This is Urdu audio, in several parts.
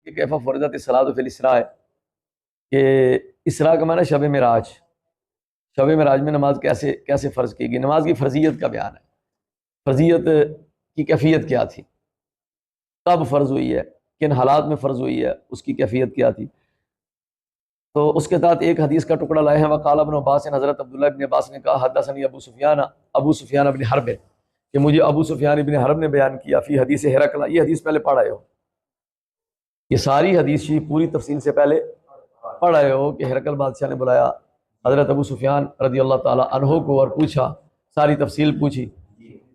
کہ کیف فرضت الصلاۃ فی الاسراء، کہ اسراء کا معنی شب معراج، شب معراج میں نماز کیسے فرض کی گئی، نماز کی فرضیت کا بیان ہے، فرضیت کی کیفیت کیا تھی، کب فرض ہوئی ہے، کن حالات میں فرض ہوئی ہے، اس کی کیفیت کیا تھی۔ تو اس کے ساتھ ایک حدیث کا ٹکڑا لائے ہیں، وقال ابن عباس، حضرت عبداللہ ابن عباس نے کہا حدثنی ابو سفیان ابن حرب، کہ مجھے ابو سفیان ابن حرب نے بیان کیا، فی حدیث ہرقل، یہ حدیث پہلے پڑھ آئے ہو، یہ ساری حدیث شریف پوری تفصیل سے پہلے پڑھ آئے ہو کہ ہرقل بادشاہ نے بلایا حضرت ابو سفیان رضی اللہ تعالی عنہ کو اور پوچھا، ساری تفصیل پوچھی،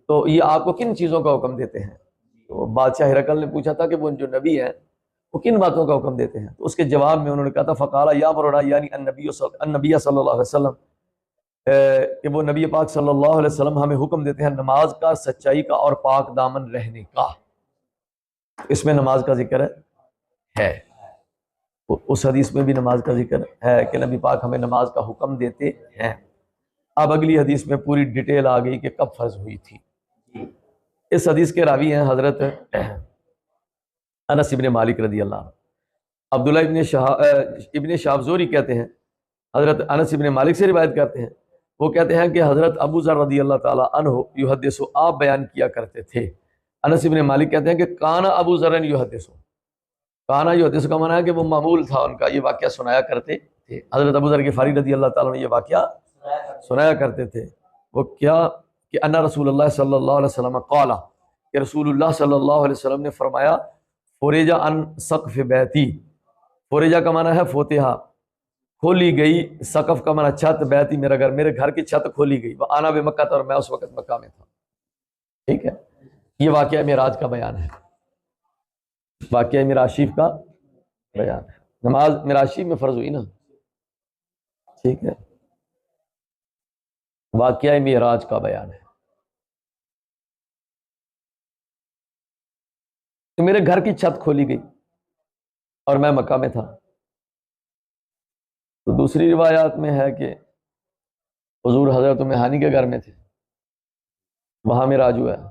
تو یہ آپ کو کن چیزوں کا حکم دیتے ہیں؟ تو بادشاہ ہرقل نے پوچھا تھا کہ وہ جو نبی ہیں وہ کن باتوں کا حکم دیتے ہیں؟ تو اس کے جواب میں انہوں نے کہا تھا فقال یا مرنا، یعنی النبی صلی اللہ علیہ وسلم، کہ وہ نبی پاک صلی اللہ علیہ وسلم ہمیں حکم دیتے ہیں نماز کا، سچائی کا اور پاک دامن رہنے کا۔ اس میں نماز کا ذکر ہے، اس حدیث میں بھی نماز کا ذکر ہے کہ نبی پاک ہمیں نماز کا حکم دیتے ہیں۔ اب اگلی حدیث میں پوری ڈیٹیل آ گئی کہ کب فرض ہوئی تھی۔ اس حدیث کے راوی ہیں حضرت انس ابن مالک رضی اللہ عنہ۔ عبداللہ ابن شہاب زہری کہتے ہیں، حضرت انس ابن مالک سے روایت کرتے ہیں، وہ کہتے ہیں کہ حضرت ابو ذر رضی اللہ تعالیٰ عنہ یحدث، آپ بیان کیا کرتے تھے۔ انس ابن مالک کہتے ہیں کہ کانا ابو ذر یحدث، کانا یحدث کا معنی ہے کہ وہ معمول تھا ان کا، یہ واقعہ سنایا کرتے تھے۔ حضرت ابو ذر غفاری رضی اللہ تعالیٰ نے یہ واقعہ سنایا کرتے تھے، وہ کیا کہ ان رسول اللہ صلی اللہ علیہ وسلم قال، کہ رسول اللہ صلی اللہ علیہ وسلم نے فرمایا فورجا ان سقف بیتی، فورجا کا معنی ہے فوتحہ، کھولی گئی، سقف کا معنی چھت، بیتی میرے گھر کی چھت کھولی گئی، وہ آنا بے مکہ تھا، اور میں اس وقت مکہ میں تھا۔ ٹھیک ہے، یہ واقعہ معراج کا بیان ہے، واقعہ معراج شریف کا بیان ہے، نماز معراج شریف میں فرض ہوئی نا، ٹھیک ہے، واقعہ معراج کا بیان ہے کہ میرے گھر کی چھت کھولی گئی اور میں مکہ میں تھا۔ تو دوسری روایات میں ہے کہ حضور حضرت ام ہانی کے گھر میں تھے، وہاں معراج ہوا ہے،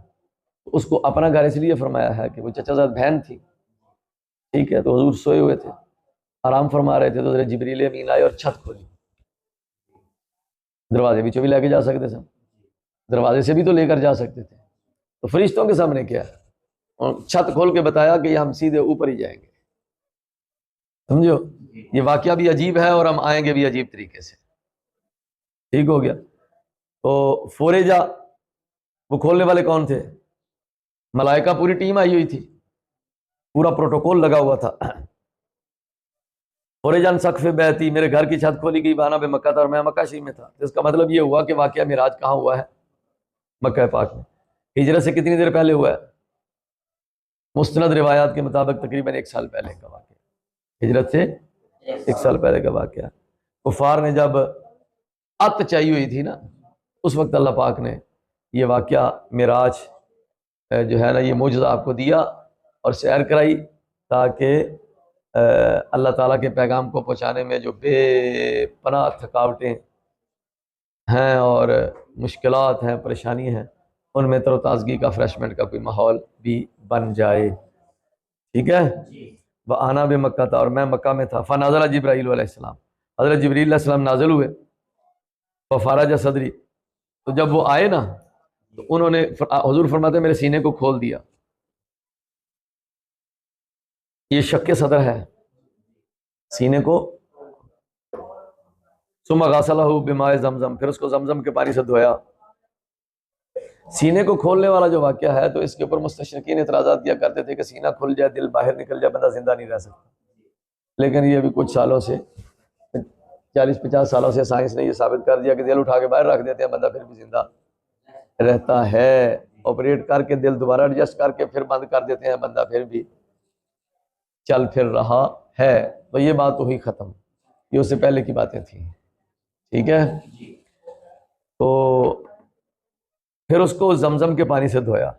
اس کو اپنا گھر اس لیے فرمایا ہے کہ وہ چچا زاد بہن تھی، ٹھیک ہے، تو حضور سوئے ہوئے تھے، آرام فرما رہے تھے، تو حضرت جبریل امین آئے اور چھت کھولی، دروازے بھی لے کے جا سکتے تھے، دروازے سے بھی تو لے کر جا سکتے تھے، تو فرشتوں کے سامنے کیا ہے، اور چھت کھول کے بتایا کہ یہ ہم سیدھے اوپر ہی جائیں گے، سمجھو، یہ واقعہ بھی عجیب ہے اور ہم آئیں گے بھی عجیب طریقے سے، ٹھیک ہو گیا۔ تو فوریجا، وہ کھولنے والے کون تھے؟ ملائکہ پوری ٹیم آئی ہوئی تھی، پورا پروٹوکول لگا ہوا تھا۔ فوریجا سقف بیتی، میرے گھر کی چھت کھولی گئی، بانا بے مکہ تھا، اور میں مکہ شریف میں تھا۔ اس کا مطلب یہ ہوا کہ واقعہ معراج کہاں ہوا ہے؟ مکہ پاک میں۔ ہجرت سے کتنی دیر پہلے ہوا ہے؟ مستند روایات کے مطابق تقریباً 1 سال پہلے کا واقعہ، ہجرت سے 1 سال پہلے کا واقعہ۔ کفار نے جب ات چاہیے ہوئی تھی نا، اس وقت اللہ پاک نے یہ واقعہ معراج جو ہے نا، یہ معجزہ آپ کو دیا اور سیر کرائی، تاکہ اللہ تعالیٰ کے پیغام کو پہنچانے میں جو بے پناہ تھکاوٹیں ہیں اور مشکلات ہیں، پریشانی ہیں، ان میں تر و تازگی کا، فریشمنٹ کا کوئی ماحول بھی بن جائے، ٹھیک ہے۔ وہ آنا بے مکہ تھا، اور میں مکہ میں تھا۔ فنازل جبرائیل علیہ السلام، حضرت جبریل علیہ السلام نازل ہوئے، ففارج صدری، تو جب وہ آئے نا تو انہوں نے، حضور فرماتے ہیں میرے سینے کو کھول دیا، یہ شق صدر ہے، سینے کو، ثم غسلہ بماء زمزم، پھر اس کو زمزم کے پانی سے دھویا۔ سینے کو کھولنے والا جو واقعہ ہے، تو اس کے اوپر مستشرقین اعتراضات کیا کرتے تھے کہ سینہ کھل جائے، دل باہر نکل جائے، بندہ زندہ نہیں رہ سکتا، لیکن یہ بھی کچھ سالوں سے، 40-50 سالوں سے سائنس نے یہ ثابت کر دیا کہ دل اٹھا کے باہر رکھ دیتے ہیں، بندہ پھر بھی زندہ رہتا ہے، آپریٹ کر کے دل دوبارہ ایڈجسٹ کر کے پھر بند کر دیتے ہیں، بندہ پھر بھی چل پھر رہا ہے۔ تو یہ بات تو ہوئی ختم، یہ اس سے پہلے کی باتیں تھیں، ٹھیک ہے۔ تو پھر اس کو زمزم کے پانی سے دھویا۔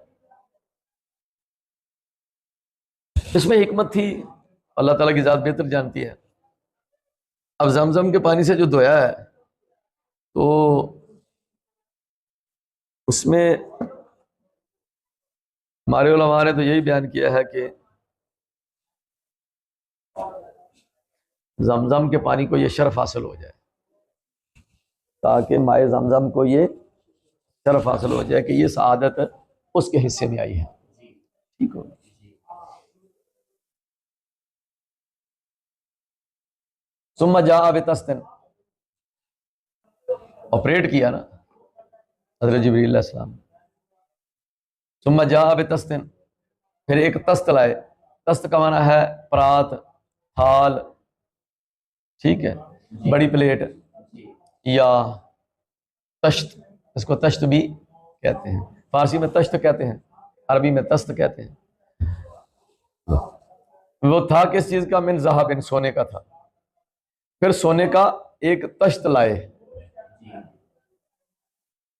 اس میں حکمت تھی، اللہ تعالیٰ کی ذات بہتر جانتی ہے۔ اب زمزم کے پانی سے جو دھویا ہے، تو اس میں ہمارے علماء نے تو یہی بیان کیا ہے کہ زمزم کے پانی کو یہ شرف حاصل ہو جائے، تاکہ مائع زمزم کو یہ شرف حاصل ہو جائے کہ یہ سعادت اس کے حصے میں آئی ہے. ٹھیک ہو. ثم جاء بتستن، آپریٹ کیا نا حضرت جبریل علیہ السلام. ثم جاء بتستن، پھر ایک تست لائے. تست کا معنی ہے پرات، تھال، ٹھیک ہے، بڑی پلیٹ یا تشت، اس کو تشت بھی کہتے ہیں. فارسی میں تشت کہتے ہیں، عربی میں تست کہتے ہیں. وہ تھا کس چیز کا؟ من ذہب، سونے کا تھا. پھر سونے کا ایک تشت لائے،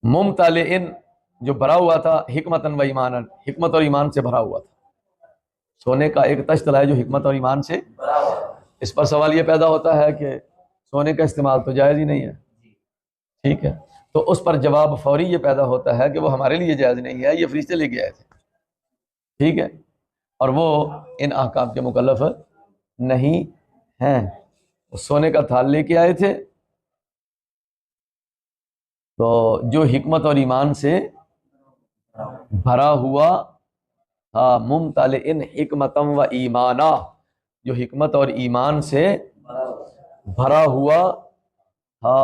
ممتلئن، جو بھرا ہوا تھا، حکمتن و ایمانن، حکمت اور ایمان سے بھرا ہوا تھا. سونے کا ایک تشت لائے جو حکمت اور ایمان سے. اس پر سوال یہ پیدا ہوتا ہے کہ سونے کا استعمال تو جائز ہی نہیں ہے، ٹھیک ہے، تو اس پر جواب فوری یہ پیدا ہوتا ہے کہ وہ ہمارے لیے جائز نہیں ہے، یہ فرشتے لے کے آئے تھے، ٹھیک ہے، اور وہ ان احکام کے مکلف نہیں ہیں. سونے کا تھال لے کے آئے تھے تو جو حکمت اور ایمان سے بھرا ہوا تھا، ممتلئن حکمتم و ایمانا، جو حکمت اور ایمان سے بھرا ہوا تھا.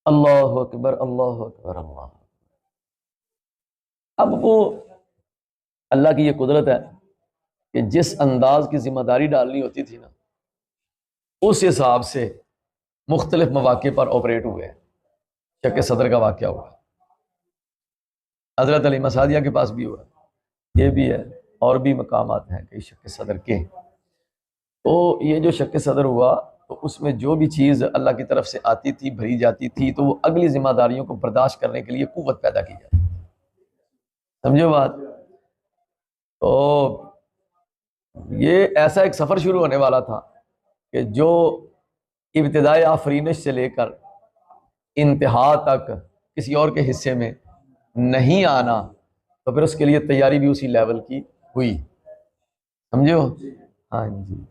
اللہ اکبر، اللہ اکبر، اللہ. اب وہ اللہ کی یہ قدرت ہے کہ جس انداز کی ذمہ داری ڈالنی ہوتی تھی نا، اس حساب سے مختلف مواقع پر آپریٹ ہوئے. شق صدر کا واقعہ ہوا، حضرت علی مسعودیہ کے پاس بھی ہوا، یہ بھی ہے، اور بھی مقامات ہیں کئی شق صدر کے. تو یہ جو شق صدر ہوا تو اس میں جو بھی چیز اللہ کی طرف سے آتی تھی، بھری جاتی تھی، تو وہ اگلی ذمہ داریوں کو برداشت کرنے کے لیے قوت پیدا کی جاتی. سمجھو بات. تو یہ ایسا ایک سفر شروع ہونے والا تھا کہ جو ابتدائی آفرینش سے لے کر انتہا تک کسی اور کے حصے میں نہیں آنا، تو پھر اس کے لیے تیاری بھی اسی لیول کی ہوئی. سمجھو؟ ہاں جی.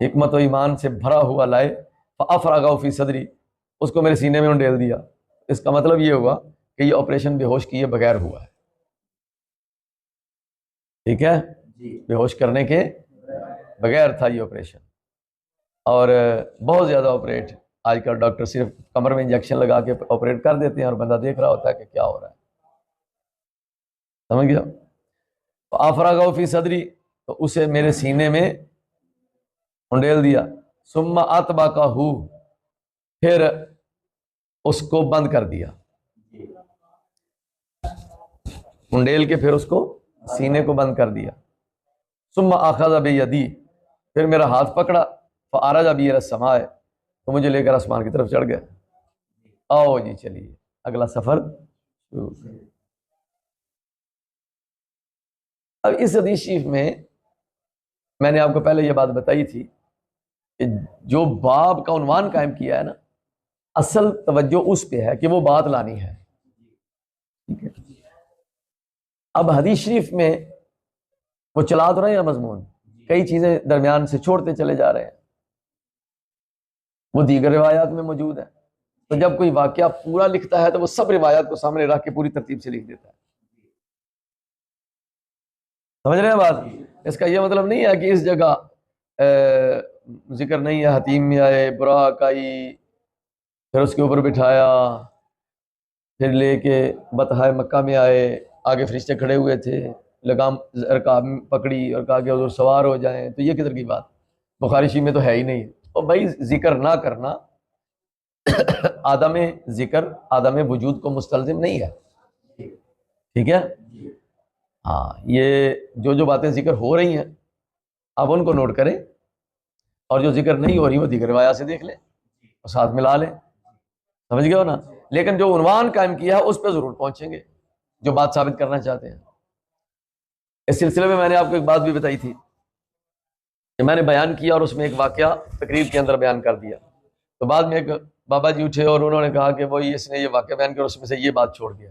حکمت و ایمان سے بھرا ہوا لائے، فافرغ فی صدری، اس کو میرے سینے میں انڈیل دیا. اس کا مطلب یہ ہوا کہ یہ آپریشن بے ہوش کیے بغیر ہوا ہے. ٹھیک ہے، بے ہوش کرنے کے بغیر تھا یہ آپریشن. اور بہت زیادہ آپریٹ آج کل ڈاکٹر صرف کمر میں انجیکشن لگا کے آپریٹ کر دیتے ہیں اور بندہ دیکھ رہا ہوتا ہے کہ کیا ہو رہا ہے. سمجھ گیا؟ فافرغ فی صدری، تو اسے میرے سینے میں انڈیل دیا. ثم اتبعہ، پھر اس کو بند کر دیا، انڈیل کے پھر اس کو سینے کو بند کر دیا. ثم اخذ بیدی، پھر میرا ہاتھ پکڑا، فعرج بی الی السماء، تو مجھے لے کر آسمان کی طرف چڑھ گئے. آؤ جی چلیے اگلا سفر شروع. اب اس حدیث شریف میں نے آپ کو پہلے یہ بات بتائی تھی کہ جو باب کا عنوان قائم کیا ہے نا، اصل توجہ اس پہ ہے کہ وہ بات لانی ہے. ٹھیک ہے، اب حدیث شریف میں وہ چلا تو رہے ہیں مضمون، کئی چیزیں درمیان سے چھوڑتے چلے جا رہے ہیں، وہ دیگر روایات میں موجود ہیں. تو جب کوئی واقعہ پورا لکھتا ہے تو وہ سب روایات کو سامنے رکھ کے پوری ترتیب سے لکھ دیتا ہے. سمجھ رہے ہیں بات؟ اس کا یہ مطلب نہیں ہے کہ اس جگہ ذکر نہیں ہے، حتیم میں آئے، براق آئی، پھر اس کے اوپر بٹھایا، پھر لے کے بطحائے مکہ میں آئے، آگے فرشتے کھڑے ہوئے تھے، لگام رکاب پکڑی اور کہا کہ حضور سوار ہو جائیں. تو یہ کدھر کی بات؟ بخاری شریف میں تو ہے ہی نہیں. اور بھائی ذکر نہ کرنا آدم ذکر، آدم وجود کو مستلزم نہیں ہے. ٹھیک ہے، ہاں، یہ جو باتیں ذکر ہو رہی ہیں آپ ان کو نوٹ کریں، اور جو ذکر نہیں ہو رہی وہ دیگر روایات سے دیکھ لیں اور ساتھ ملا لیں. سمجھ گئے ہو نا؟ لیکن جو عنوان قائم کیا ہے اس پہ ضرور پہنچیں گے جو بات ثابت کرنا چاہتے ہیں. اس سلسلے میں نے آپ کو ایک بات بھی بتائی تھی کہ میں نے بیان کیا اور اس میں ایک واقعہ تقریر کے اندر بیان کر دیا. تو بعد میں ایک بابا جی اٹھے اور انہوں نے کہا کہ وہی اس نے یہ واقعہ بیان کیا اور اس میں سے یہ بات چھوڑ دیا.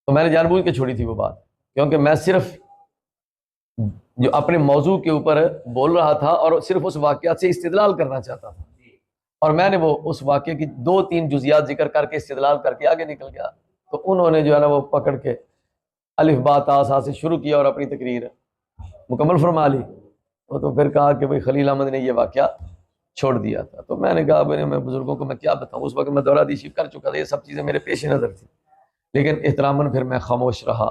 تو میں نے جان بوجھ کے چھوڑی تھی وہ بات، کیونکہ میں صرف جو اپنے موضوع کے اوپر بول رہا تھا اور صرف اس واقعات سے استدلال کرنا چاہتا تھا، اور میں نے وہ اس واقعے کی 2-3 جزیات ذکر کر کے استدلال کر کے آگے نکل گیا، تو انہوں نے جو ہے نا وہ پکڑ کے الف با تا سا سے شروع کیا اور اپنی تقریر مکمل فرما لی۔ وہ تو پھر کہا کہ بھئی خلیل احمد نے یہ واقعہ چھوڑ دیا تھا۔ تو میں نے کہا میں بزرگوں کو میں کیا بتاؤں، اس وقت میں دورہ دیشی کر چکا تھا، یہ سب چیزیں میرے پیش نظر تھی، لیکن احتراماً پھر میں خاموش رہا،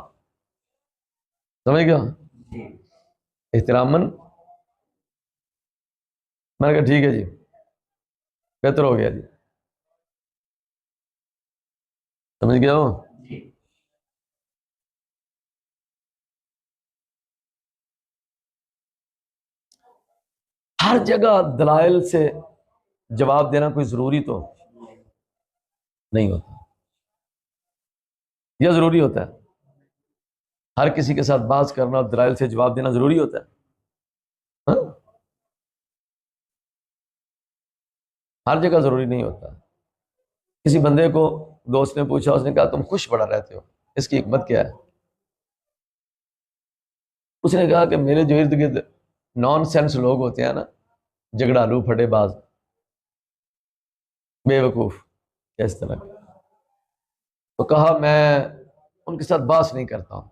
سمجھ گیا، احتراماً میں نے کہا ٹھیک ہے جی، بہتر ہو گیا جی، سمجھ گیا ہو۔ ہر جگہ دلائل سے جواب دینا کوئی ضروری تو نہیں ہوتا، یا ضروری ہوتا ہے؟ ہر کسی کے ساتھ بحث کرنا اور دلائل سے جواب دینا ضروری ہوتا ہے؟ ہاں؟ ہر جگہ ضروری نہیں ہوتا۔ کسی بندے کو دوست نے پوچھا، اس نے کہا تم خوش بڑا رہتے ہو، اس کی حکمت کیا ہے؟ اس نے کہا کہ میرے جو ارد گرد نان سینس لوگ ہوتے ہیں نا، جھگڑالو، پھٹے باز، بے وقوف، اس طرح کے، تو کہا میں ان کے ساتھ بحث نہیں کرتا ہوں،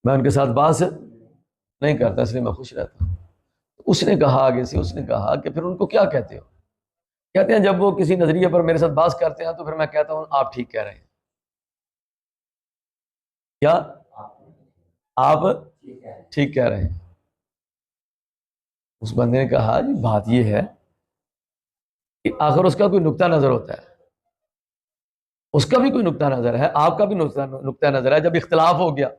میں ان کے ساتھ بحث نہیں کرتا، اس لیے میں خوش رہتا ہوں۔ اس نے کہا آگے سے، اس نے کہا کہ پھر ان کو کیا کہتے ہو؟ کہتے ہیں جب وہ کسی نظریے پر میرے ساتھ بحث کرتے ہیں تو پھر میں کہتا ہوں آپ ٹھیک کہہ رہے ہیں۔ کیا آپ ٹھیک کہہ رہے ہیں؟ اس بندے نے کہا جی بات یہ ہے کہ آخر اس کا کوئی نقطہ نظر ہوتا ہے، اس کا بھی کوئی نقطہ نظر ہے، آپ کا بھی نقطہ نظر ہے۔ جب اختلاف ہو گیا،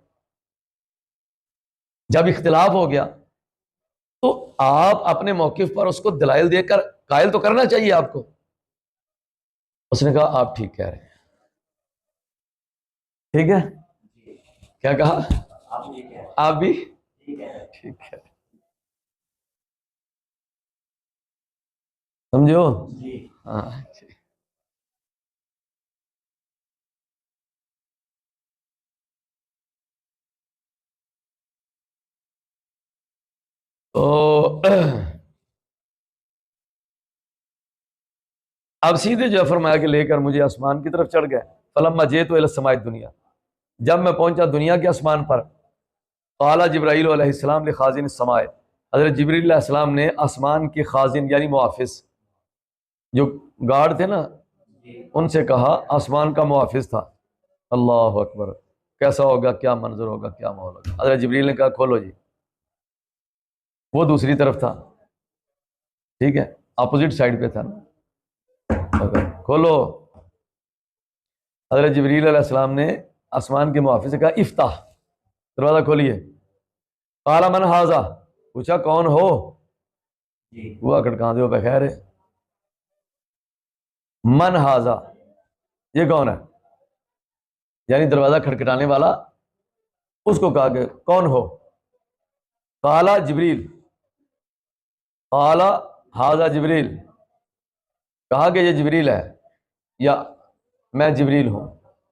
جب اختلاف ہو گیا تو آپ اپنے موقف پر اس کو دلائل دے کر قائل تو کرنا چاہیے آپ کو۔ اس نے کہا آپ ٹھیک کہہ رہے ہیں۔ ٹھیک ہے، کیا کہا؟ آپ بھی ٹھیک ہے، سمجھو؟ ہاں تو اب سیدھے جو فرمایا کہ لے کر مجھے آسمان کی طرف چڑھ گئے، فلما جئت الی السماء الدنیا، جب میں پہنچا دنیا کے آسمان پر، قال جبرائیل علیہ السلام لخازن السماء، حضرت جبرائیل علیہ السلام نے آسمان کے خازن یعنی محافظ جو گارڈ تھے نا، ان سے کہا، آسمان کا محافظ تھا، اللہ اکبر، کیسا ہوگا، کیا منظر ہوگا، کیا ماحول ہوگا۔ حضرت جبرائیل نے کہا کھولو جی، وہ دوسری طرف تھا، ٹھیک ہے، اپوزٹ سائڈ پہ تھا نا، کھولو۔ حضرت جبرائیل علیہ السلام نے آسمان کے محافظ سے کہا افتح، دروازہ کھولیے۔ قال من ھذا، پوچھا کون ہو؟ ہوا کھڑکاں دے پہ خیر ہے، من ھذا، یہ کون ہے؟ یعنی دروازہ کھٹکھٹانے والا، اس کو کہا کہ کون ہو؟ قال جبریل، قال ھذا جبریل، کہا کہ یہ جبریل ہے یا میں جبریل ہوں،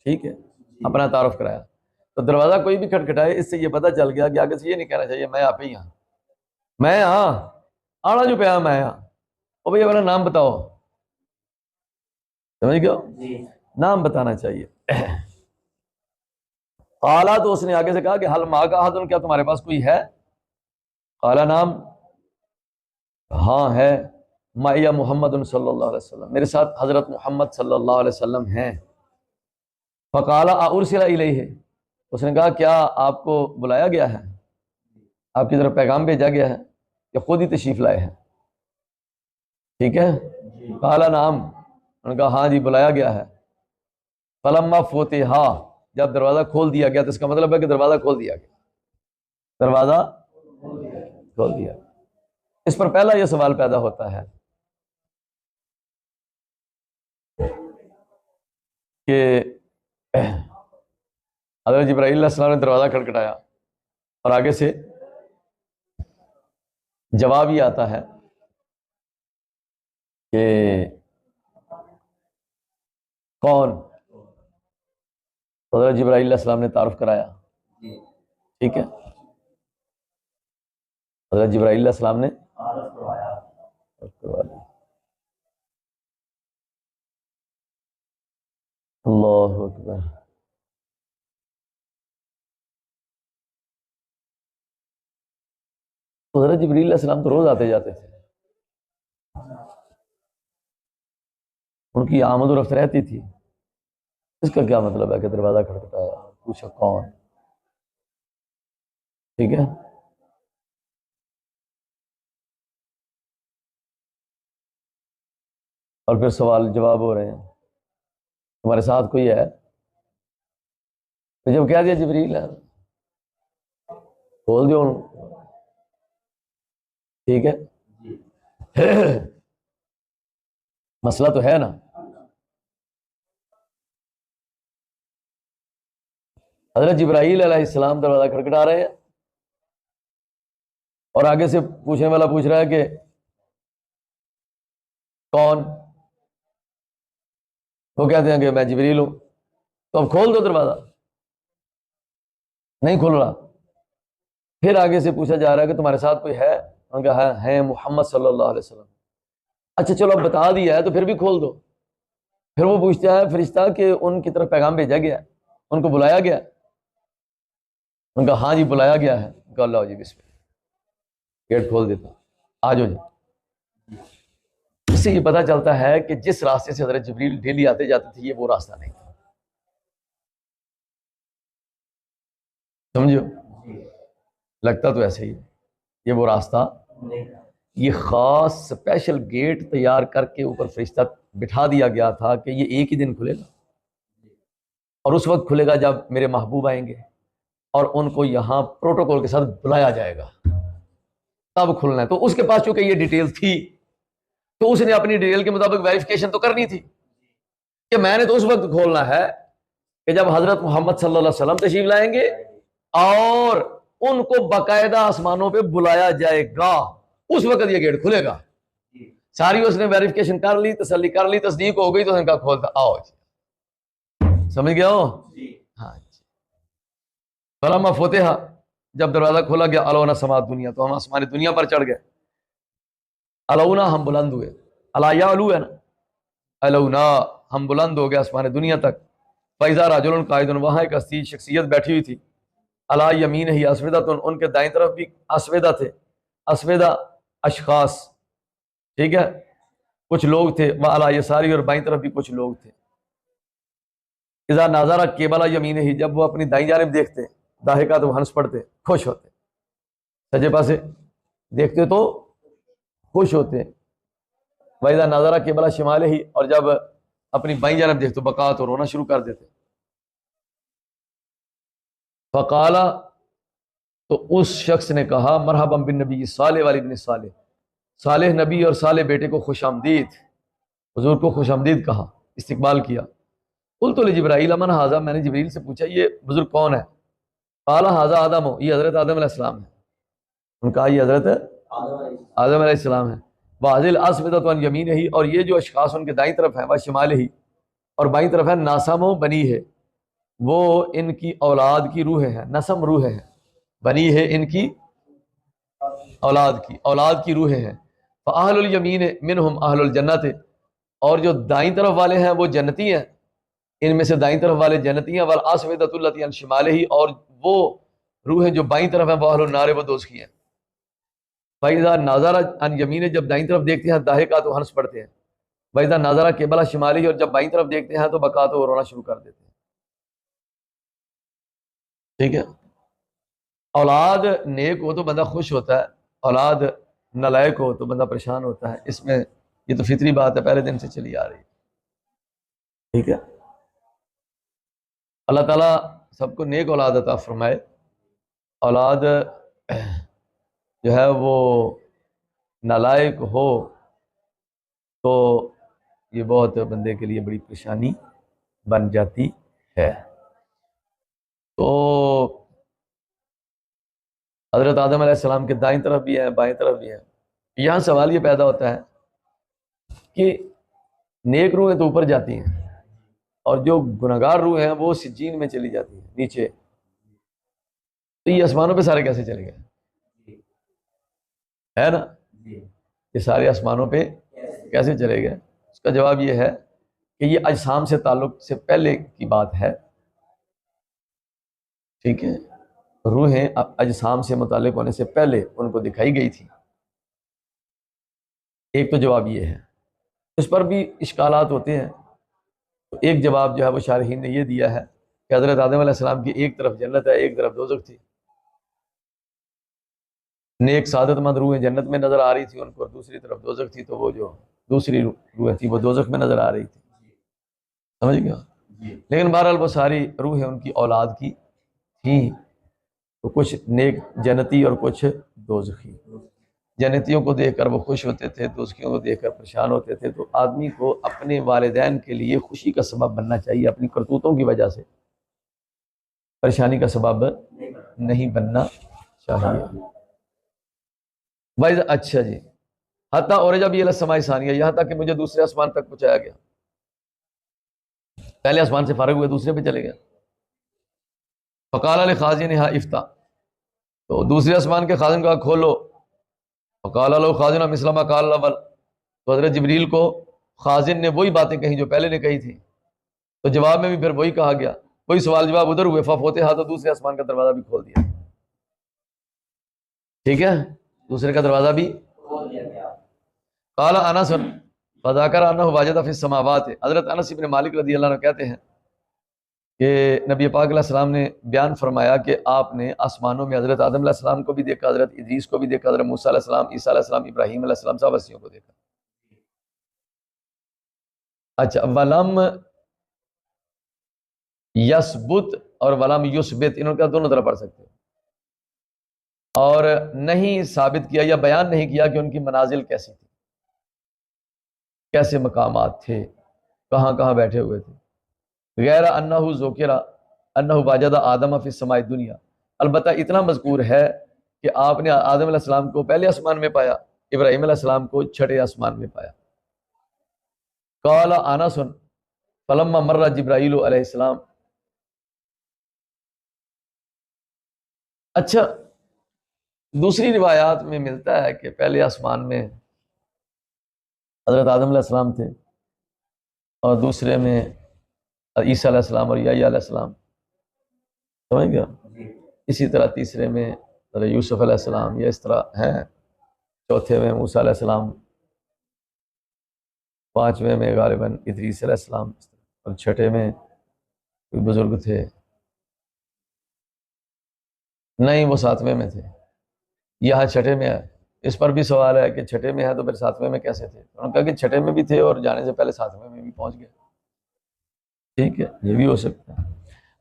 ٹھیک ہے، اپنا تعارف کرایا۔ تو دروازہ کوئی بھی کھٹکھٹائے، اس سے یہ پتہ چل گیا کہ آگے سے یہ نہیں کہنا چاہیے میں آپ ہی ہاں، میں ہاں آنا جو پیا میں ہاں، او بھئی اپنا نام بتاؤ، سمجھ گئے؟ نام بتانا چاہیے۔ قالا، تو اس نے آگے سے کہا کہ حل معک احد، کیا تمہارے پاس کوئی ہے؟ قالا نام، ہاں ہے، معی محمد صلی اللہ علیہ وسلم، میرے ساتھ حضرت محمد صلی اللہ علیہ وسلم ہیں۔ فقال ارسل الیہ، اس نے کہا کیا آپ کو بلایا گیا ہے، آپ کی طرف پیغام بھیجا گیا ہے یا خود ہی تشریف لائے ہیں؟ ٹھیک ہے، قال نعم، انہوں نے کہا ہاں جی بلایا گیا ہے۔ فلما فتح، جب دروازہ کھول دیا گیا، تو اس کا مطلب ہے کہ دروازہ کھول دیا گیا، دروازہ کھول دیا۔ اس پر پہلا یہ سوال پیدا ہوتا ہے کہ حضرت جبرائیل علیہ السلام نے دروازہ کھٹکھٹایا اور آگے سے جواب ہی آتا ہے کہ کون؟ حضرت جبرائیل علیہ السلام نے تعارف کرایا، ٹھیک ہے، حضرت جبرائیل علیہ السلام نے کروا دی۔ اللہ اکبر۔ تو حضرت جبرائیل علیہ السلام تو روز آتے جاتے تھے، ان کی آمد و رفت رہتی تھی، اس کا کیا مطلب ہے کہ دروازہ کھٹکھٹایا، پوچھا کون؟ ٹھیک ہے، اور پھر سوال جواب ہو رہے ہیں، تمہارے ساتھ کوئی ہے؟ تو جب کہہ دیا جبریل ہے، کھول دو ان، ٹھیک ہے، مسئلہ تو ہے نا۔ حضرت جبرائیل علیہ السلام دروازہ کھٹکھٹا رہے ہیں، اور آگے سے پوچھنے والا پوچھ رہا ہے کہ کون؟ وہ کہتے ہیں کہ میں جبریل ہوں۔ تو اب کھول دو دروازہ، نہیں کھل رہا۔ پھر آگے سے پوچھا جا رہا ہے کہ تمہارے ساتھ کوئی ہے؟ انہوں نے کہا ہے محمد صلی اللہ علیہ وسلم۔ اچھا چلو اب بتا دیا ہے تو پھر بھی کھول دو۔ پھر وہ پوچھتا ہے فرشتہ کہ ان کی طرف پیغام بھیجا گیا ہے، ان کو بلایا گیا؟ ان کا ہاں جی بلایا گیا ہے۔ ان کا اللہ جی بسم اللہ، گیٹ کھول دیتا، آ جاؤ جی۔ اس سے یہ پتہ چلتا ہے کہ جس راستے سے حضرت جبریل ڈیلی آتے جاتے تھے یہ وہ راستہ نہیں تھا، سمجھو؟ لگتا تو ایسے ہی یہ وہ راستہ نہیں تھا، یہ خاص اسپیشل گیٹ تیار کر کے اوپر فرشتہ بٹھا دیا گیا تھا کہ یہ ایک ہی دن کھلے گا، اور اس وقت کھلے گا جب میرے محبوب آئیں گے اور ان کو یہاں پروٹوکول کے ساتھ بلایا جائے گا، تب کھلنا ہے۔ تو اس کے پاس چونکہ یہ ڈیٹیل تھی تو اس نے اپنی ڈیٹیل کے مطابق ویریفیکیشن تو کرنی تھی کہ میں نے تو اس وقت کھولنا ہے کہ جب حضرت محمد صلی اللہ علیہ وسلم تشریف لائیں گے اور ان کو باقاعدہ آسمانوں پہ بلایا جائے گا، اس وقت یہ گیٹ کھلے گا۔ ساری اس نے ویریفیکیشن کر لی، تسلی کر لی، تصدیق ہو گئی تو اس نے کہا کھولتا، آؤ جی، سمجھ گیا ہو؟ ہاں جی۔ فلما فتح، جب دروازہ کھولا گیا، الونا سماعت دنیا، تو ہم آسمان دنیا پر چڑھ گئے۔ الونا ہم بلند ہوئے، الا علو ہے نا، الونا ہم بلند ہو گئے آسمان دنیا تک۔ فیضا رجل قائد، وہاں ایک ہستی شخصیت بیٹھی ہوئی تھی، الا یمین ہی اسودہ، ان کے دائیں طرف بھی اسودہ تھے، اسودہ اشخاص، ٹھیک ہے، کچھ لوگ تھے، وعلی یساری، اور بائیں طرف بھی کچھ لوگ تھے۔ اذا ناظر قبل یمین ہی، جب وہ اپنی دائیں جانب دیکھتے، ضاحکا تو ہنس پڑتے، خوش ہوتے، سجے پاسے دیکھتے تو خوش ہوتے۔ وَإِذَا نَظَرَ قِبَلَ شِمَالِهِ، اور جب اپنی بائیں جانب دیکھتے بکا تو رونا شروع کر دیتے۔ فقال، تو اس شخص نے کہا، مرحبا بالنبی صالح والابن صالح، صالح نبی اور صالح بیٹے کو خوش آمدید، حضور کو خوش آمدید کہا، استقبال کیا۔ قلت لجبرائیل من ھذا، میں نے جبریل سے پوچھا یہ بزرگ کون ہے؟ قال ھذا آدم، یہ حضرت آدم علیہ السلام ہے۔ ان کا یہ حضرت آدم علیہ السلام ہے۔ واذل اسودۃ عن یمینہ، اور یہ جو اشخاص ان کے دائیں طرف ہیں، وہ شمالہ، اور بائیں طرف ہے ناسم و بنی ہے، وہ ان کی اولاد کی روح ہے، نسم روح ہے، بنی ہے ان کی اولاد کی روح ہے۔ فاہل الیمین منہم اہل الجنت، اور جو دائیں طرف والے ہیں وہ جنتی ہیں، ان میں سے دائیں طرف والے جنتی ہیں، والاسودۃ التی عن شمالہ، اور وہ روحیں جو بائیں طرف ہیں وہ اہل النار، وہ دوزخی ہیں۔ فَإِذَا نَظَرَ عَنْ يَمِينِهِ، جب دائیں طرف دیکھتے ہیں ضاحکا تو ہنس پڑتے ہیں۔ وَإِذَا نَظَرَ قِبَلَ شِمَالِهِ، اور جب بائیں طرف دیکھتے ہیں تو بکا تو رونا شروع کر دیتے ہیں۔ ٹھیک ہے، اولاد نیک ہو تو بندہ خوش ہوتا ہے، اولاد نالائق ہو تو بندہ پریشان ہوتا ہے، اس میں یہ تو فطری بات ہے، پہلے دن سے چلی آ رہی ہے۔ ٹھیک ہے، اللہ تعالیٰ سب کو نیک اولاد عطا فرمائے۔ اولاد جو ہے وہ نالائق ہو تو یہ بہت بندے کے لیے بڑی پریشانی بن جاتی ہے۔ تو حضرت آدم علیہ السلام کے دائیں طرف بھی ہے، بائیں طرف بھی ہے۔ یہاں سوال یہ پیدا ہوتا ہے کہ نیک روحیں تو اوپر جاتی ہیں اور جو گنہگار روح ہیں وہ سجین میں چلی جاتی ہیں نیچے، تو یہ آسمانوں پہ سارے کیسے چلے گئے؟ ہے نا؟ یہ سارے آسمانوں پہ کیسے چلے گئے؟ اس کا جواب یہ ہے کہ یہ اجسام سے تعلق سے پہلے کی بات ہے، ٹھیک ہے؟ روحیں اجسام سے متعلق ہونے سے پہلے ان کو دکھائی گئی تھی، ایک تو جواب یہ ہے۔ اس پر بھی اشکالات ہوتے ہیں، تو ایک جواب جو ہے وہ شارحین نے یہ دیا ہے کہ حضرت آدم علیہ السلام کی ایک طرف جنت ہے، ایک طرف دوزخ تھی، نیک سعادت مند روحیں جنت میں نظر آ رہی تھی ان کو، اور دوسری طرف دوزخ تھی، تو وہ جو دوسری روحیں تھی وہ دوزخ میں نظر آ رہی تھی، سمجھ گیا؟ لیکن بہرحال وہ ساری روحیں ان کی اولاد کی تھیں، تو کچھ نیک جنتی اور کچھ دوزخی۔ جنتیوں کو دیکھ کر وہ خوش ہوتے تھے، دوزخیوں کو دیکھ کر پریشان ہوتے تھے۔ تو آدمی کو اپنے والدین کے لیے خوشی کا سبب بننا چاہیے، اپنی کرتوتوں کی وجہ سے پریشانی کا سبب نہیں بننا چاہیے۔ بھائی اچھا جی، حتیٰ اور جب یہ السماء ثانیہ، یہاں تک کہ مجھے دوسرے آسمان تک پہنچایا گیا، پہلے آسمان سے فارغ ہوئے دوسرے پہ چلے گئے۔ فقال لخازنہا افتح، تو دوسرے آسمان کے خازن کا کھولو، فقال له خازنہا مثل ما قال الاول، تو حضرت جبریل کو خازن نے وہی باتیں کہیں جو پہلے نے کہی تھی، تو جواب میں بھی پھر وہی کہا گیا، وہی سوال جواب ادھر ہوئے، ففتحا، تو دوسرے آسمان کا دروازہ بھی کھول دیا، ٹھیک ہے؟ دوسرے کا دروازہ بھی کھول دیا گیا۔ قال انس فذاکر انہ واجد فی السماوات، حضرت انس بن مالک رضی اللہ عنہ کہتے ہیں کہ نبی پاک علیہ السلام نے بیان فرمایا کہ آپ نے آسمانوں میں حضرت آدم علیہ السلام کو بھی دیکھا، حضرت ادریس کو بھی دیکھا، حضرت موسیٰ علیہ السلام، عیسیٰ علیہ السلام، ابراہیم علیہ السلام، سب ہستیوں کو دیکھا۔ اچھا، ولم یثبت اور ولم یثبت، انہوں کا دونوں طرح پڑھ سکتے ہیں، اور نہیں ثابت کیا یا بیان نہیں کیا کہ ان کی منازل کیسی تھی، کیسے مقامات تھے، کہاں کہاں بیٹھے ہوئے تھے، غیر انہ ذکر انہ واجد آدم فی السماء الدنیا، البتہ اتنا مذکور ہے کہ آپ نے آدم علیہ السلام کو پہلے آسمان میں پایا، ابراہیم علیہ السلام کو چھٹے آسمان میں پایا۔ قال انس فلما مر جبرائیل علیہ السلام، اچھا دوسری روایات میں ملتا ہے کہ پہلے آسمان میں حضرت آدم علیہ السلام تھے، اور دوسرے میں عیسیٰ علیہ السلام اور یحییٰ علیہ السلام، سمجھ گیا؟ اسی طرح تیسرے میں حضرت یوسف علیہ السلام، یہ اس طرح ہیں، چوتھے میں موسیٰ علیہ السلام، پانچویں میں غالباً ادریس علیہ السلام، اور چھٹے میں کوئی بزرگ تھے، نہیں وہ ساتویں میں تھے، یہاں چھٹے میں ہے۔ اس پر بھی سوال ہے کہ چھٹے میں ہے تو پھر ساتویں میں کیسے تھے؟ انہوں نے کہا کہ چھٹے میں بھی تھے اور جانے سے پہلے ساتویں میں بھی پہنچ گئے، ٹھیک ہے، یہ بھی ہو سکتا ہے۔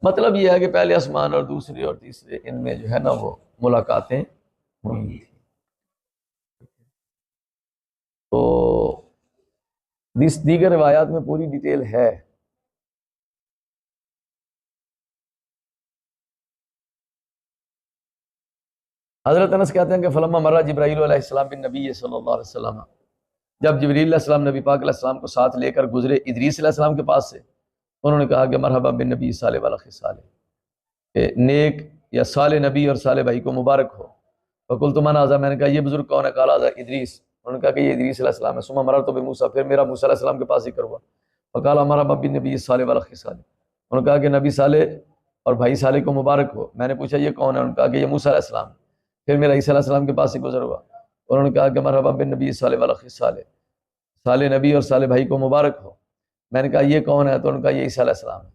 مطلب یہ ہے کہ پہلے آسمان اور دوسرے اور تیسرے، ان میں جو ہے نا وہ ملاقاتیں ہوئی تھیں۔ تو دیگر روایات میں پوری ڈیٹیل ہے۔ حضرت انس کہتے ہیں کہ فلما مرہ جبرائیل علیہ السلام بن نبی صلی اللہ علیہ وسلم، جب جبریل علیہ السلام نبی پاک علیہ السلام کو ساتھ لے کر گزرے ادریس علیہ السلام کے پاس سے، انہوں نے کہا کہ مرحبا بن نبی صالح والا خصال، کہ نیک یا صالح نبی اور صالح بھائی کو مبارک ہو۔ فقلت من ھذا، میں نے کہا یہ بزرگ کون ہے؟ قال ھذا ادریس، انہوں نے کہا کہ یہ ادریس علیہ السلام ہے۔ ثم مررت بموسیٰ، پھر میرا موسیٰ علیہ السلام کے پاس ذکر ہوا۔ فقال مرحبا بن نبی صالح والا خصال، انہوں نے کہا کہ نبی صالح اور بھائی صالح کو مبارک ہو۔ میں نے پوچھا یہ کون ہے؟ انہوں نے کہا کہ یہ موسیٰ علیہ السلام۔ پھر میرا عیسیٰ علیہ السلام کے پاس سے گزر ہوا، انہوں نے کہا کہ مرحبا بن نبی صالح والا خصال، صالح نبی اور صالح بھائی کو مبارک ہو۔ میں نے کہا یہ کون ہے؟ تو انہوں نے کہا یہ عیسیٰ علیہ السلام ہے۔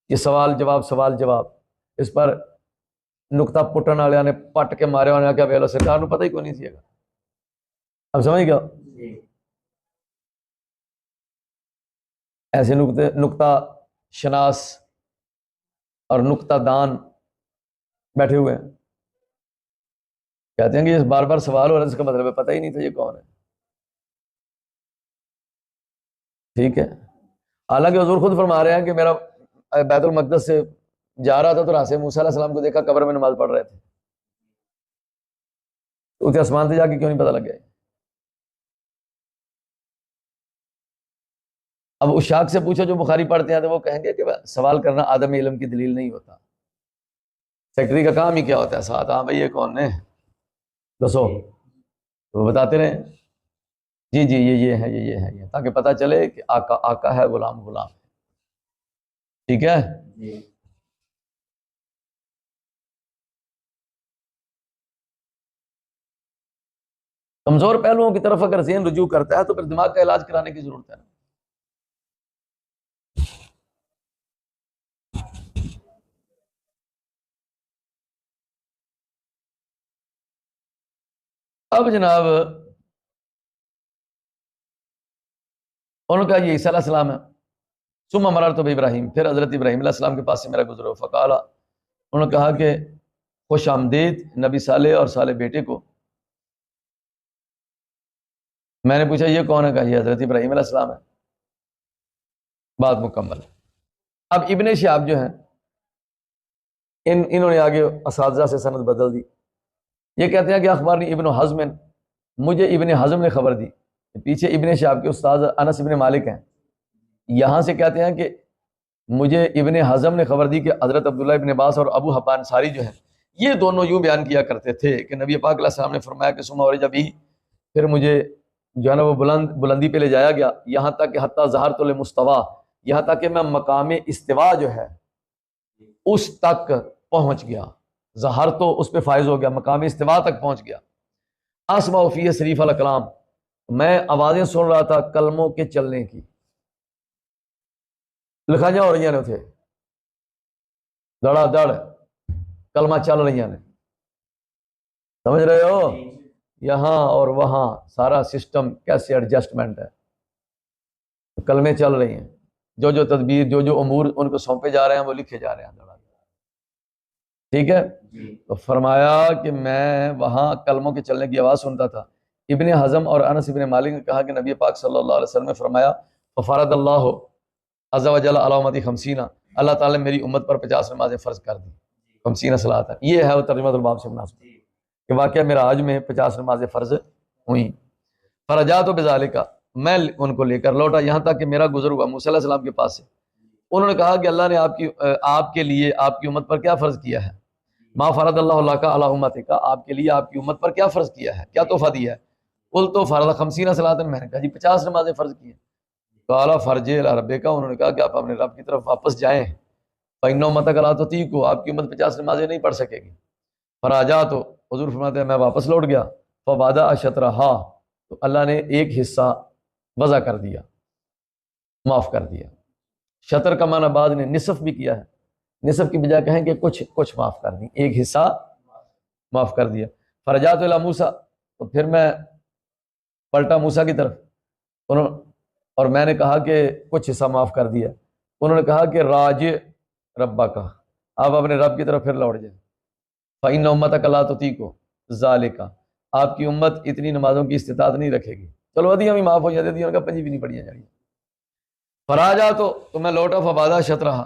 یہ سوال جواب، اس پر نقطہ پٹن والے نے پٹ کے مارے ہونے کیا ویلو سرکار کو پتہ ہی کوئی نہیں تھی گا۔ اب سمجھ گیا؟ ایسے نقطہ شناس اور نقطہ دان بیٹھے ہوئے ہیں، کہتے ہیں کہ یہ بار بار سوال ہو رہا ہے، اس کا مطلب ہے پتہ ہی نہیں تھا یہ کون ہے، ٹھیک ہے۔ حالانکہ حضور خود فرما رہے ہیں کہ میرا بیت المقدس سے جا رہا تھا تو راستے موسیٰ علیہ السلام کو دیکھا، قبر میں نماز پڑھ رہے تھے، تو اسے آسمان سے جا کے کیوں نہیں پتہ لگ گیا؟ اب اس شاک سے پوچھو جو بخاری پڑھتے ہیں تو وہ کہیں گے کہ سوال کرنا عدم علم کی دلیل نہیں ہوتا، سیکرٹری کا کام ہی کیا ہوتا ہے ساتھ، ہاں بھائی یہ کون ہے دسو، وہ بتاتے رہے جی جی یہ ہے یہ ہے یہ، تاکہ پتہ چلے کہ آقا آقا ہے، غلام غلام ہے. ٹھیک ہے. کمزور پہلوؤں کی طرف اگر ذہن رجوع کرتا ہے تو پھر دماغ کا علاج کرانے کی ضرورت ہے نا. اب جناب انہوں نے کہا یہ عیسیٰ علیہ السلام ہے. ثم مررت بابراہیم، پھر حضرت ابراہیم علیہ السلام کے پاس سے میرا گزرو. فقال، انہوں نے کہا کہ خوش آمدید نبی صالح اور صالح بیٹے کو. میں نے پوچھا یہ کون ہے؟ کہا یہ حضرت ابراہیم علیہ السلام ہے. بات مکمل. اب ابن شہاب جو ہیں انہوں نے آگے اساتذہ سے سند بدل دی. یہ کہتے ہیں کہ اخبارنی ابن حزم، مجھے ابن حزم نے خبر دی. پیچھے ابن شہاب کے استاد انس ابن مالک ہیں، یہاں سے کہتے ہیں کہ مجھے ابن حزم نے خبر دی کہ حضرت عبداللہ ابن عباس اور ابو حبان انصاری جو ہیں یہ دونوں یوں بیان کیا کرتے تھے کہ نبی پاک علیہ السلام نے فرمایا کہ ثم عرج بی، پھر مجھے جو ہے نا وہ بلندی پہ لے جایا گیا، یہاں تک کہ حتی ظہرت لمستوی، یہاں تک کہ میں مقام استوا جو ہے اس تک پہنچ گیا. ظہر تو اس پہ فائز ہو گیا، مقام استوا تک پہنچ گیا. اسمع فی صریف الاکلام، میں آوازیں سن رہا تھا کلموں کے چلنے کی. لکھائیاں ہو رہی ہیں تھے دڑا دڑ کلمہ چل رہی ہیں، سمجھ رہے ہو؟ یہاں اور وہاں سارا سسٹم کیسے ایڈجسٹمنٹ ہے، کلمے چل رہی ہیں، جو تدبیر جو امور ان کو سونپے جا رہے ہیں وہ لکھے جا رہے ہیں. ٹھیک ہے. تو فرمایا کہ میں وہاں کلموں کے چلنے کی آواز سنتا تھا. ابن حزم اور انس ابن مالک نے کہا کہ نبی پاک صلی اللہ علیہ وسلم نے فرمایا ففرض اللہ عز وجل علی امتی 50، اللہ تعالیٰ نے میری امت پر 50 نمازیں فرض کر دی. 50 صلاۃ. یہ ہے وہ ترجمہ الباب سے مناسب کہ واقعہ معراج میں 50 نمازیں فرض ہوئیں. فرجعت بذالک، میں ان کو لے کر لوٹا یہاں تک کہ میرا گزر ہوا موسیٰ علیہ السلام کے پاس سے. انہوں نے کہا کہ اللہ نے آپ کے لیے آپ کی امت پر کیا فرض کیا ہے؟ ما فرض اللہ لک علی امتک، آپ کے لیے آپ کی امت پر کیا فرض کیا ہے، کیا تحفہ دیا ہے؟ قلت تو فرض 50 صلاۃ، میں نے کہا جی 50 نمازیں فرض کی ہیں. قال فرجع الی ربک، انہوں نے کہا کہ آپ اپنے رب کی طرف واپس جائیں. فإن امتک لا تطیق، آپ کی امت 50 نمازیں نہیں پڑھ سکے گی. فراجعت، تو حضور فرماتے ہیں میں واپس لوٹ گیا. فبعد شطرہا، تو اللہ نے ایک حصہ وضع کر دیا، معاف کر دیا. شطر کا معنی بعد نے نصف بھی کیا ہے، نصف کی بجائے کہیں کہ کچھ معاف کر دی، ایک حصہ معاف کر دیا. فرجعت الی موسیٰ، تو پھر میں پلٹا موسیٰ کی طرف، اور میں نے کہا کہ کچھ حصہ معاف کر دیا. انہوں نے کہا کہ راجع ربک، آپ اپنے رب کی طرف پھر لوٹ جائیں. فإن امتک لا تطیق ذالک، آپ کی امت اتنی نمازوں کی استطاعت نہیں رکھے گی. چلو ادیاں بھی معاف ہو جاتی تھیں، ان کا پنجی بھی نہیں پڑھیاں جائیں. فراجع، تو میں لوٹا. فبعد شطرہا،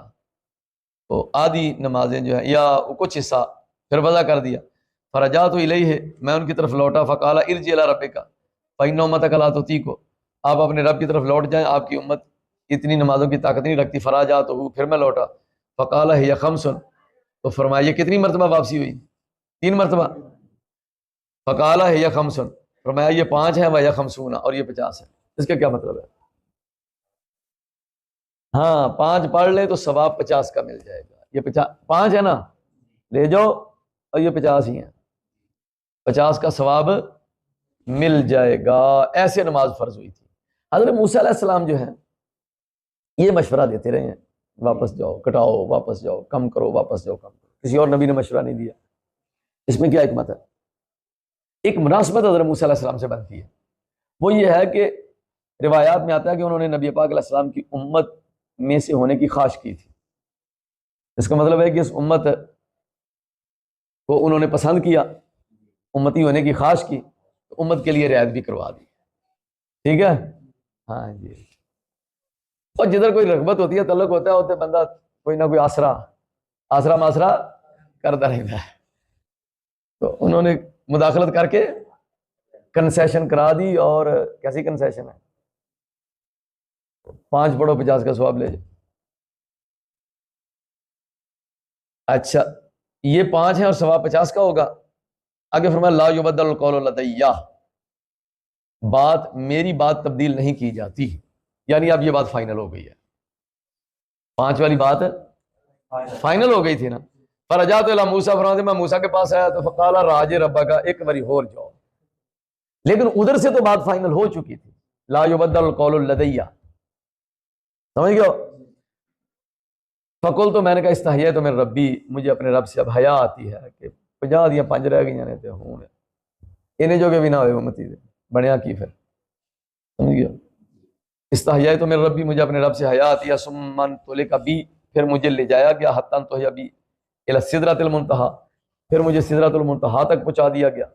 تو آدھی نمازیں جو ہیں یا کچھ حصہ پھر وضع کر دیا. فرجعت الیہ، میں ان کی طرف لوٹا. فقال ارجع الی ربک فإن امتک لا تطیق، آپ اپنے رب کی طرف لوٹ جائیں، آپ کی امت اتنی نمازوں کی طاقت نہیں رکھتی. فراجعت، پھر میں لوٹا. فقال ہی خمس، تو فرمایا یہ کتنی مرتبہ واپسی ہوئی؟ 3 مرتبہ. فقال ہی خمس، فرمایا یہ 5 ہیں، و خمسون، اور یہ 50 ہے. اس کا کیا مطلب ہے؟ ہاں 5 پڑھ لے تو ثواب 50 کا مل جائے گا. یہ 5 ہے نا، لے جاؤ، اور یہ 50 ہی ہیں، 50 کا ثواب مل جائے گا. ایسے نماز فرض ہوئی تھی. حضرت موسیٰ علیہ السلام جو ہیں یہ مشورہ دیتے رہے ہیں، واپس جاؤ کٹاؤ، واپس جاؤ کم کرو، واپس جاؤ کم کرو. کسی اور نبی نے مشورہ نہیں دیا. اس میں کیا حکمت ہے؟ ایک مناسبت حضرت موسیٰ علیہ السلام سے بنتی ہے. وہ یہ ہے کہ روایات میں آتا ہے کہ انہوں نے نبی پاک علیہ السلام کی امت میں سے ہونے کی خواہش کی تھی. اس کا مطلب ہے کہ اس امت کو انہوں نے پسند کیا، امتی ہونے کی خواہش کی، تو امت کے لیے رعایت بھی کروا دی. ٹھیک ہے. ہاں جی. اور جدھر کوئی رغبت ہوتی ہے، تعلق ہوتا ہے بندہ کوئی نہ کوئی آسرا ماسرا کرتا رہتا ہے. تو انہوں نے مداخلت کر کے کنسیشن کرا دی. اور کیسی کنسیشن ہے؟ 5 پڑھو 50 کا ثواب لے جاؤ. اچھا یہ 5 ہیں اور ثواب 50 کا ہوگا. آگے فرمایا لا یبدل القول لدیّ، بات میری بات تبدیل نہیں کی جاتی، یعنی اب یہ بات فائنل ہو گئی ہے، 5 والی بات فائنل ہو گئی تھی نا۔ فرجعت الی موسیٰ، فرماتے میں موسیٰ کے پاس آیا تو فقال راج ربک، ایک باری اور جاؤ، لیکن ادھر سے تو بات فائنل ہو چکی تھی، لا یبدل القول لدی، سمجھ گئے ہو؟ فقل تو میں نے کہا استحییت من ربی، مجھے اپنے رب سے اب حیا آتی ہے کہ 50 دیاں 5 رہ گئی نے تے ہون انہیں جو کہ بھی نہ ہوئے امتی دے بنیا کی پھر، سمجھ گیا؟ استحییت من ربی، مجھے اپنے رب سے حیا آتی ہے، ثم انطلق بی، پھر مجھے لے جایا گیا، حتی انتہی بی الی سدرۃ المنتہی، پھر مجھے سدرۃ المنتہی تک پہنچا دیا گیا،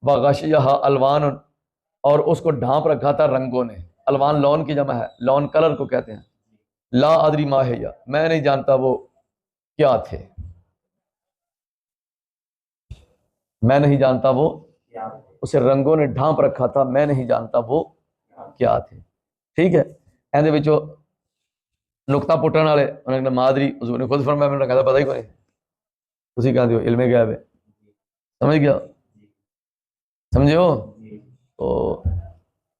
وغشیہا الوان، اور اس کو ڈھانپ رکھا تھا رنگوں نے، الوان لون کی جمع ہے، لون کلر کو کہتے ہیں، لا ادری ما ہے، میں نہیں جانتا وہ کیا تھے، میں نہیں جانتا وہ، اسے رنگوں نے ڈھانپ رکھا تھا، میں نہیں جانتا وہ کیا تھے، ٹھیک ہے؟ ایندے وچوں نقطہ پٹن والے انہوں نے مادری، حضور نے خود فرمایا، میں نے کہا پتہ ہی کوئی نہیں، اسی کہا دیو علم غیب ہے، سمجھ گیا؟ سمجھے ہو؟ تو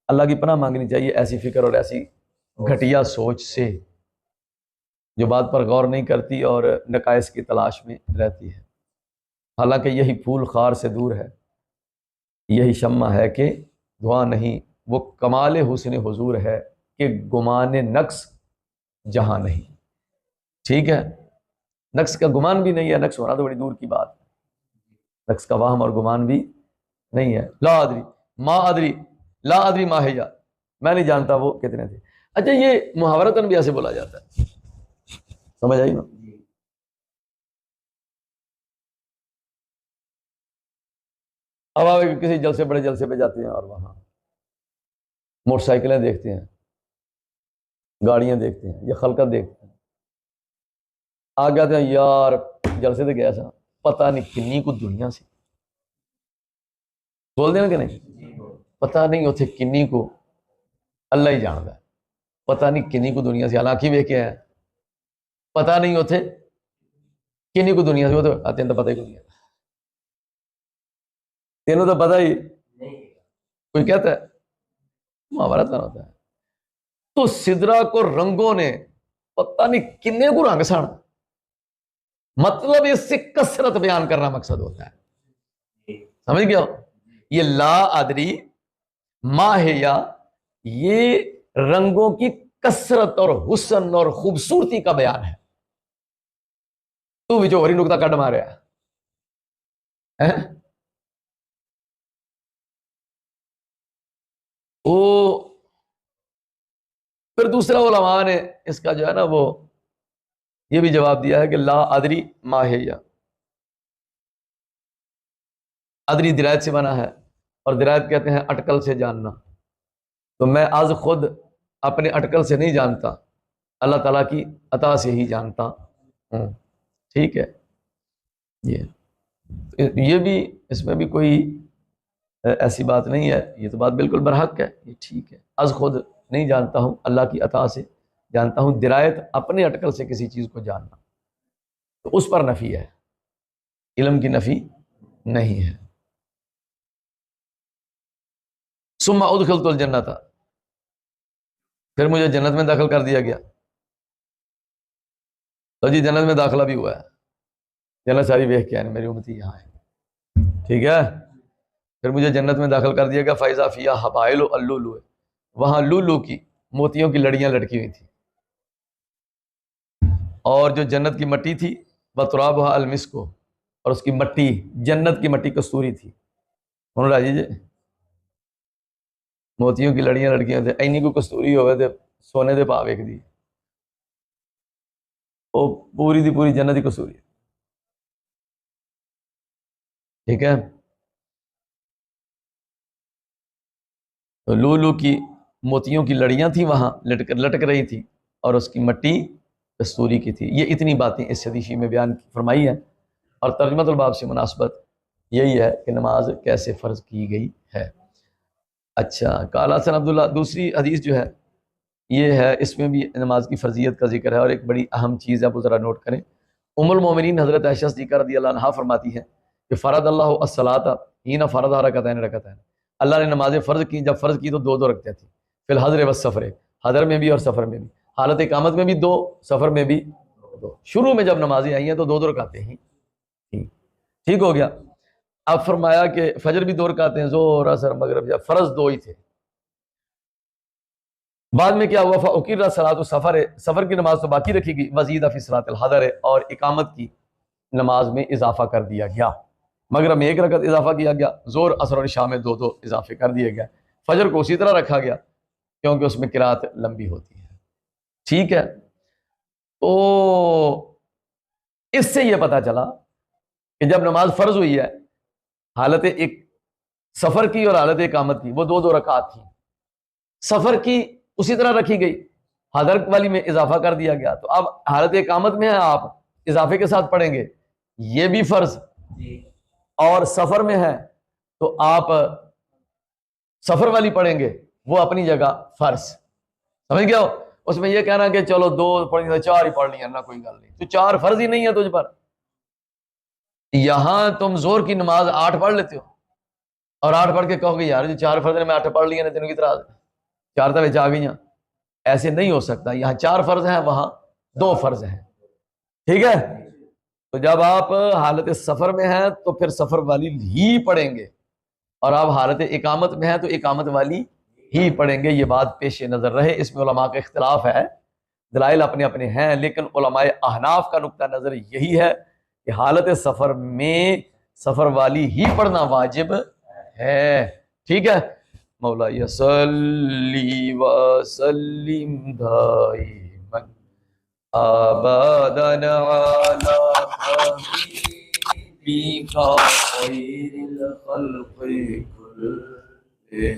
اللہ کی پناہ مانگنی چاہیے ایسی فکر اور ایسی گھٹیا سوچ سے جو بات پر غور نہیں کرتی اور نقائص کی تلاش میں رہتی ہے، حالانکہ یہی پھول خار سے دور ہے، یہی شمع ہے کہ دھواں نہیں، وہ کمال حسن حضور ہے کہ گمان نقص جہاں نہیں، ٹھیک ہے؟ نقص کا گمان بھی نہیں ہے، نقص ہونا تو بڑی دور کی بات ہے، نقص کا وہم اور گمان بھی نہیں ہے، لا ادری ما ادری، لا ادری ما ہے، میں نہیں جانتا وہ کتنے تھے۔ اچھا یہ محاورتاً بھی ایسے بولا جاتا ہے، سمجھ آئی نا؟ اب آپ کسی جلسے بڑے جلسے پہ جاتے ہیں اور وہاں موٹر سائیکلیں دیکھتے ہیں، گاڑیاں دیکھتے ہیں، یا خلقت دیکھتے ہیں، آ جاتے ہیں یار جلسے تو گیا سا، پتہ نہیں کنی کو دنیا سے بول دینا کہ نہیں، پتہ نہیں اتنے کنی کو اللہ ہی جانتا ہے، پتہ نہیں کنی کو دنیا سے حالانکہ ویکھ کے ہے، پتہ نہیں اتنے کنی کو دنیا سے، وہ تو آتے ہیں تو پتہ ہی نہیں ہے، تینوں تو پتہ ہی کوئی کہتا ہے محاورت نہ ہوتا ہے۔ تو سدرا کو رنگوں نے پتہ نہیں کنے کو رنگ سن، مطلب اس سے کثرت بیان کرنا مقصد ہوتا ہے، سمجھ گیا؟ یہ لا ادری ما ہے، یہ رنگوں کی کثرت اور حسن اور خوبصورتی کا بیان ہے، تو بھی جو ہری نقطہ کٹ مارے ہے، وہ پھر دوسرا علماء نے اس کا جو ہے نا وہ یہ بھی جواب دیا ہے کہ لا ادری ما ہے، ادری درایت سے بنا ہے، اور درایت کہتے ہیں اٹکل سے جاننا، تو میں از خود اپنے اٹکل سے نہیں جانتا، اللہ تعالیٰ کی عطا سے ہی جانتا ہوں، ٹھیک ہے؟ یہ بھی اس میں بھی کوئی ایسی بات نہیں ہے، یہ تو بات بالکل برحق ہے، یہ ٹھیک ہے، از خود نہیں جانتا ہوں، اللہ کی عطا سے جانتا ہوں، درایت اپنے اٹکل سے کسی چیز کو جاننا، تو اس پر نفی ہے، علم کی نفی نہیں ہے۔ ثم ادخلت الجنت، پھر مجھے جنت میں داخل کر دیا گیا، تو جی جنت میں داخلہ بھی ہوا ہے، جنت ساری ویکھ کے آئے میری امتی یہاں ہے، ٹھیک ہے؟ پھر مجھے جنت میں داخل کر دیا گیا، فائزہ فیہا حبائل اللؤلؤ، وہاں لولو کی موتیوں کی لڑیاں لٹکی ہوئی تھی، اور جو جنت کی مٹی تھی وترابها المسک، اور اس کی مٹی جنت کی مٹی کستوری تھی، سن رہا جی موتیوں کی لڑیاں لڑکی ہوئی تھی، اینی کو کستوری ہوئے تھے سونے دے پا ویکھ دی، وہ پوری دی پوری جنت کی کستوری، ٹھیک ہے؟ تو لولو کی موتیوں کی لڑیاں تھیں وہاں لٹک رہی تھی، اور اس کی مٹی کستوری کی تھی۔ یہ اتنی باتیں اس حدیث میں بیان فرمائی ہیں، اور ترجمۃ الباب سے مناسبت یہی ہے کہ نماز کیسے فرض کی گئی ہے۔ اچھا، قال حدثنا عبداللہ، دوسری حدیث جو ہے یہ ہے، اس میں بھی نماز کی فرضیت کا ذکر ہے، اور ایک بڑی اہم چیز ہے، آپ ذرا نوٹ کریں۔ ام المومنین حضرت عائشہ صدیقہ رضی اللہ عنہا فرماتی ہے کہ فرض اللہ الصلاۃ حین فرض رکعتین، اللہ نے نمازیں فرض کی، جب فرض کی تو دو دو رکھتے تھے، فی الحضر والسفر، حضر میں بھی اور سفر میں بھی، حالت اقامت میں بھی دو، سفر میں بھی دو۔ شروع میں جب نمازیں آئی ہیں تو دو دو رکعتیں ہی تھیں۔ ٹھیک ہو گیا۔ اب فرمایا کہ فجر بھی دو رکعتیں، ظہر عصر مغرب، یا فرض دو ہی تھے۔ بعد میں کیا ہوا، فَأُقِرَّ صلاۃ السفر، سفر کی نماز تو باقی رکھی گئی، وزید فی صلاۃ الحضر، اور اقامت کی نماز میں اضافہ کر دیا گیا۔ مغرب میں ایک رکعت اضافہ کیا گیا، ظہر عصر اور عشاء میں دو دو اضافے کر دیے گئے، فجر کو اسی طرح رکھا گیا کیونکہ اس میں قرات لمبی ہوتی ہے۔ ٹھیک ہے، تو اس سے یہ پتا چلا کہ جب نماز فرض ہوئی ہے، حالت ایک سفر کی اور حالت اقامت کی، وہ دو دو رکعت تھی، سفر کی اسی طرح رکھی گئی، حضر والی میں اضافہ کر دیا گیا، تو اب حالت اقامت میں ہے آپ اضافے کے ساتھ پڑھیں گے، یہ بھی فرض، اور سفر میں ہے تو آپ سفر والی پڑھیں گے، وہ اپنی جگہ فرض۔ سمجھ گیا ہو؟ اس میں یہ کہنا کہ چلو دو پڑھیں گے، چار ہی پڑھ لی ہے نا، کوئی گل نہیں، تو چار فرض ہی نہیں ہے تجھ پر۔ یہاں تم زور کی نماز 8 پڑھ لیتے ہو اور 8 پڑھ کے کہو گے یار جو 4 فرض نے میں 8 پڑھ لیا نا، تینوں کی طرح 4 تو آ گئی ہیں، ایسے نہیں ہو سکتا۔ یہاں 4 فرض ہیں، وہاں 2 فرض ہیں۔ ٹھیک ہے، تو جب آپ حالت سفر میں ہیں تو پھر سفر والی ہی پڑھیں گے، اور آپ حالت اقامت میں ہیں تو اقامت والی ہی پڑھیں گے۔ یہ بات پیش نظر رہے، اس میں علماء کا اختلاف ہے، دلائل اپنے اپنے ہیں، لیکن علماء احناف کا نقطہ نظر یہی ہے کہ حالت سفر میں سفر والی ہی پڑھنا واجب ہے۔ ٹھیک ہے، مولا صلی وسلم دائما ابدا علی حبیبک خیر الخلق کلهم۔